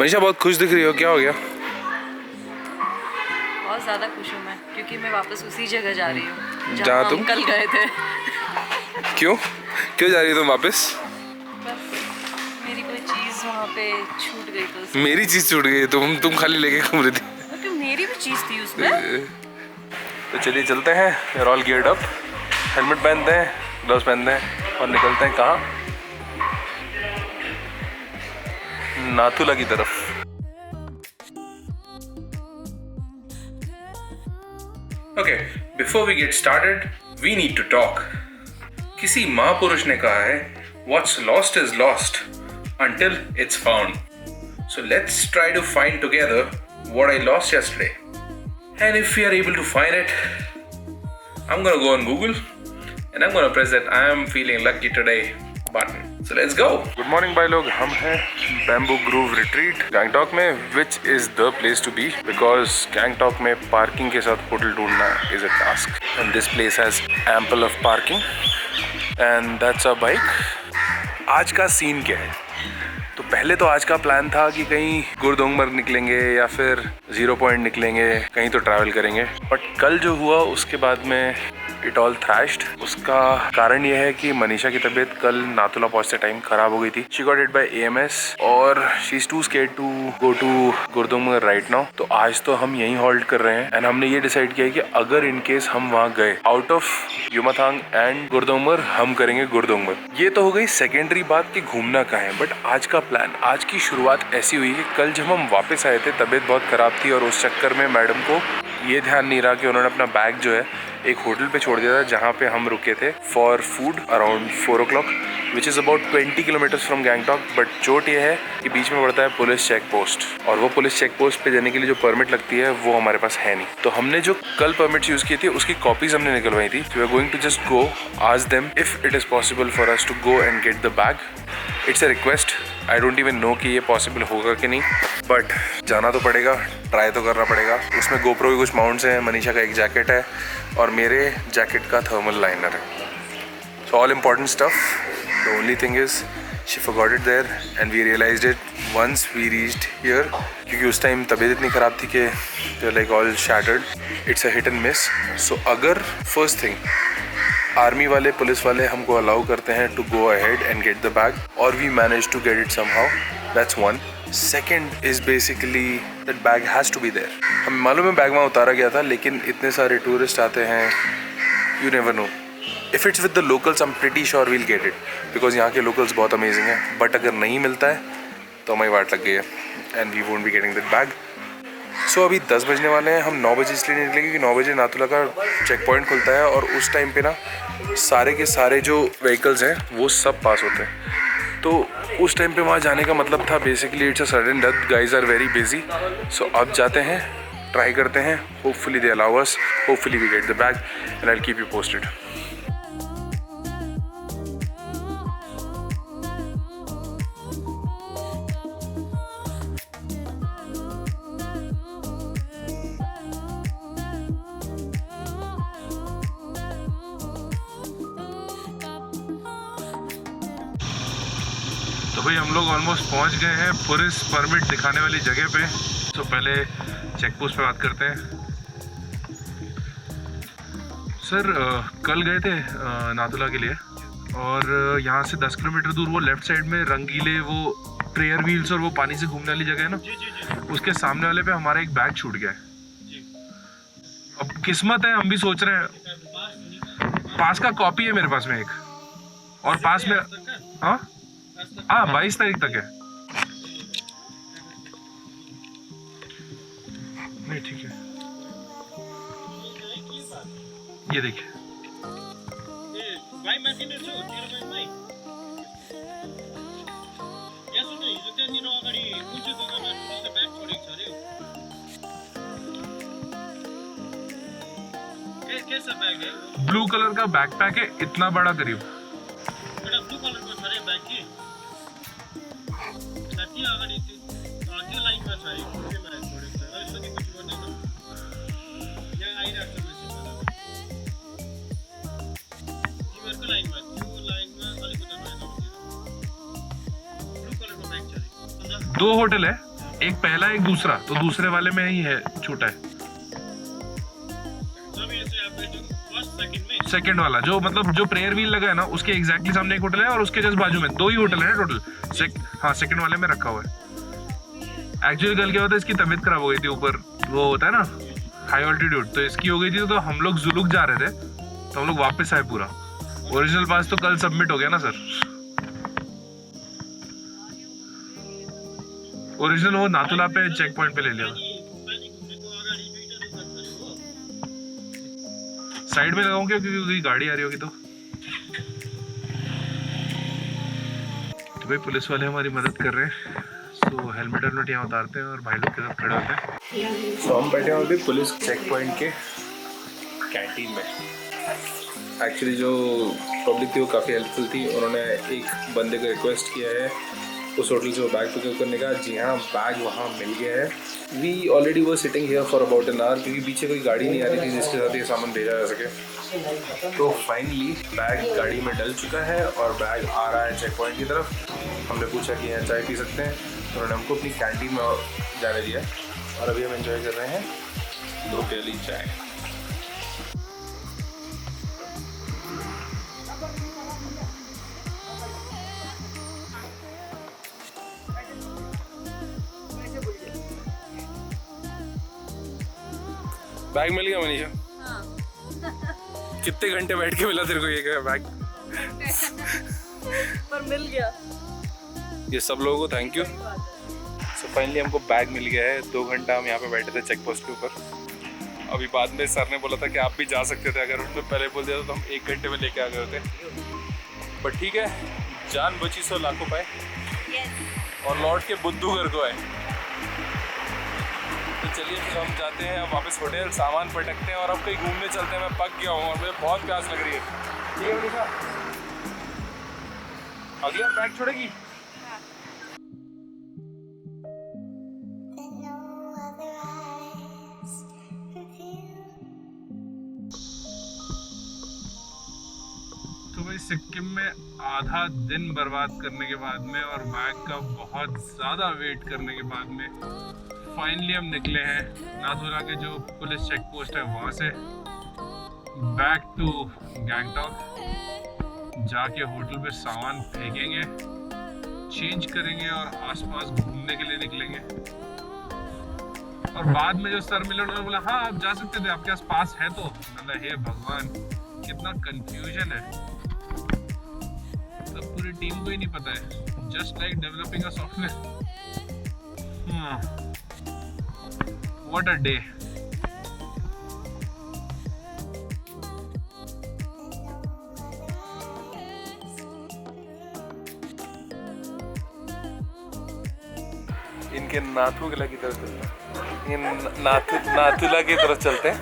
मनीषा बहुत खुश दिख रही हो, क्या हो गया? बहुत ज़्यादा खुश हूँ मैं, क्योंकि मैं वापस उसी जगह जा रही हूँ जहाँ तुम कल गए थे। क्यों जा रही हो तुम वापस? बस मेरी कोई चीज़ वहाँ पे छूट गई तो मेरी चीज़ छूट गई? तुम खाली लेके घूम रही थी। तो मेरी भी चीज़ थी उसमें। तो चलिए चलते हैं, we are all geared up, helmet पहनते हैं, ग्लव्स पहनते हैं और निकलते हैं कहाँ? नाथुला की तरफ। Okay, before we get started we need to talk. किसी महापुरुष ने कहा है, what's lost is lost until it's found. So let's try to find together what I lost yesterday. And if we are able to find it, I'm gonna go on Google and I'm gonna press that I am feeling lucky today button. So let's go. Good morning भाई लोग, हम हैं Bamboo Grove Retreat Gangtok में, which is the place to be because Gangtok में parking के साथ hotel ढूंढना is a task. And this place has ample of parking. And that's our bike. आज का सीन क्या है? तो पहले तो आज का प्लान था कि कहीं गुरदोंगमर्ग निकलेंगे या फिर 0 पॉइंट निकलेंगे, कहीं तो ट्रैवल करेंगे। बट कल जो हुआ उसके बाद में इट ऑल थ्रैश्ड। उसका कारण यह है कि मनीषा की तबीयत कल नाथुला पहुंचते टाइम खराब हो गई थी। She got hit by AMS और she is too scared to go to Gurudongmar right now. तो आज तो हम यहीं हॉल्ट कर रहे हैं एंड हमने ये डिसाइड किया है कि अगर इन केस हम वहाँ गए, आउट ऑफ युमाथांग एंड गुरदोंगमर्ग हम करेंगे गुरदोंगमर्ग। ये तो हो गई सेकेंडरी बात कि घूमना कहाँ है। बट आज का प्लान, आज की शुरुआत ऐसी हुई कि कल जब हम वापस आए थे तबीयत बहुत खराब थी और उस चक्कर में मैडम को ये ध्यान नहीं रहा कि उन्होंने अपना बैग जो है एक होटल पे छोड़ दिया था जहाँ पे हम रुके थे for food around 4 o'clock which is about 20 kilometres from Gangtok. But चोट ये है कि बीच में पड़ता है पुलिस चेक पोस्ट और वो पुलिस चेक पोस्ट पे जाने के लिए जो परमिट लगती है वो हमारे पास है नहीं। तो हमने जो कल परमिट यूज़ की थी उसकी कॉपीज हमने निकलवाई थी। We are going to just go ask them if it is possible for us to go and get the bag. It's a request, I don't even know कि ये पॉसिबल होगा कि नहीं, बट जाना तो पड़ेगा, ट्राई तो करना पड़ेगा। उसमें गोप्रो के कुछ माउंट्स हैं, मनीषा का एक जैकेट है और मेरे जैकेट का थर्मल लाइनर है। So all important stuff. The only thing is she forgot it there and we realised it once we reached here, क्योंकि उस टाइम तबीयत इतनी ख़राब थी कि like all shattered. It's a hit and miss. So अगर first thing army वाले, police वाले हमको अलाउ करते हैं to go ahead and get the bag और we manage to get it somehow, that's one. Second is basically that bag has to be there. हमें मालूम है बैग वहाँ उतारा गया था, लेकिन इतने सारे टूरिस्ट आते हैं, you never know. If it's with the locals I am pretty sure we'll get it because यहाँ के लोकल्स बहुत अमेजिंग हैं। बट अगर नहीं मिलता है तो हमारी वाट लग गई है and we won't be getting that bag. So अभी 10 बजने वाले हैं। हम 9 बजे इसलिए निकलेंगे क्योंकि 9 बजे नाथुला का चेक पॉइंट खुलता है और उस टाइम पे ना सारे के सारे जो व्हीकल्स हैं वो सब पास होते हैं। तो उस टाइम पे वहाँ जाने का मतलब था basically it's a sudden death, guys are very busy. So अब जाते हैं, ट्राई करते हैं, hopefully they allow us, hopefully we get the bag and I will keep you posted. तो भाई हम लोग ऑलमोस्ट पहुंच गए हैं पुलिस परमिट दिखाने वाली जगह पे। तो पहले चेक पोस्ट पे बात करते हैं। सर कल गए थे नाथुला के लिए और यहाँ से 10 किलोमीटर दूर वो लेफ्ट साइड में रंगीले वो प्रेयर व्हील्स और वो पानी से घूमने वाली जगह है ना, उसके सामने वाले पे हमारा एक बैग छूट गया है। अब किस्मत है, हम भी सोच रहे हैं, पास का कॉपी है मेरे पास में एक और पास में हाँ 22 तारीख तक है। नहीं ठीक है, ये देखिए। ब्लू कलर का बैकपैक है, इतना बड़ा करीब। दो होटल है एक पहला एक दूसरा, तो दूसरे वाले में ही है छोटा है। सेकंड वाला जो मतलब जो प्रेयर व्हील लगा है ना, उसके एग्जैक्टली सामने एक होटल है और उसके जस्ट बाजू में 2 ही होटल है टोटल। हाँ सेकंड वाले में रखा हुआ है। एक्चुअली कल क्या होता है, इसकी तबीयत खराब हो गई थी, ऊपर वो होता है ना हाई ऑल्टीट्यूड, तो इसकी हो गई थी। तो हम लोग जुलूक जा रहे थे, तो हम लोग वापस आए पूरा। ओरिजिनल पास तो कल सबमिट हो गया ना सर। ओरिजिनल वो नाथुला पे चेक पॉइंट पे ले लिया। साइड में लगाऊं क्या, क्योंकि गाड़ी आ रही होगी तो भाई पुलिस वाले हमारी मदद कर रहे हैं। सो हेलमेट वेलमेट यहाँ उतारते हैं और भाई लोग के साथ खड़े होते हैं। सो हम बैठे हैं अभी पुलिस चेक पॉइंट के कैंटीन में। एक्चुअली जो पब्लिक थी वो काफ़ी हेल्पफुल थी। उन्होंने एक बंदे को रिक्वेस्ट किया है उस होटल से वो बैग पिकअप करने का। जी हाँ, बैग वहाँ मिल गया है। वी ऑलरेडी वो sitting here for about an hour, क्योंकि पीछे कोई गाड़ी नहीं आ रही थी जिसके साथ ये सामान भेजा जा सके। तो फाइनली बैग गाड़ी में डल चुका है और बैग आ रहा है चेक पॉइंट की तरफ। हमने पूछा कि यहाँ चाय पी सकते हैं, तो उन्होंने हमको अपनी कैंटीन में जाने दिया और अभी हम एंजॉय कर रहे हैं 2 प्याली चाय। बैग मिल गया मनीषा? हाँ। कितने घंटे बैठ के मिला तेरे को ये बैग? पर मिल गया। ये सब लोगों को थैंक यू। सो फाइनली हमको बैग मिल गया है। 2 घंटा हम यहाँ पे बैठे थे चेक पोस्ट के ऊपर। अभी बाद में सर ने बोला था कि आप भी जा सकते थे, अगर उन्होंने पहले बोल दिया तो हम 1 घंटे में लेके आ गए होते। बट ठीक है, जान बची सो लाखों पाए। और लौट के बुद्धू घर को आए। तो चलिए फिर हम जाते हैं अब वापस होटल, सामान पटकते हैं और अब कहीं घूमने चलते हैं। मैं पक गया हूँ और मुझे बहुत प्यास लग रही है। ठीक है मनीषा, अगली बार बैग छोड़ेगी? तो भाई सिक्किम में आधा दिन बर्बाद करने के बाद में और बैग का बहुत ज़्यादा वेट करने के बाद में फाइनली हम निकले हैं नाथुला के जो पुलिस चेक पोस्ट है वहाँ से बैक टू गैंगटॉक। जाके होटल पे सामान फेंकेंगे, चेंज करेंगे और आसपास घूमने के लिए निकलेंगे। और बाद में जो सर मिले उन्होंने बोला हाँ आप जा सकते थे, आपके पास है। तो मतलब हे भगवान, कितना कंफ्यूजन है। तो पूरी टीम को ही नहीं पता है। Just like developing a software. What a day. इनके नाथुला की तरफ चलते हैं। नाथुला की तरफ चलते हैं।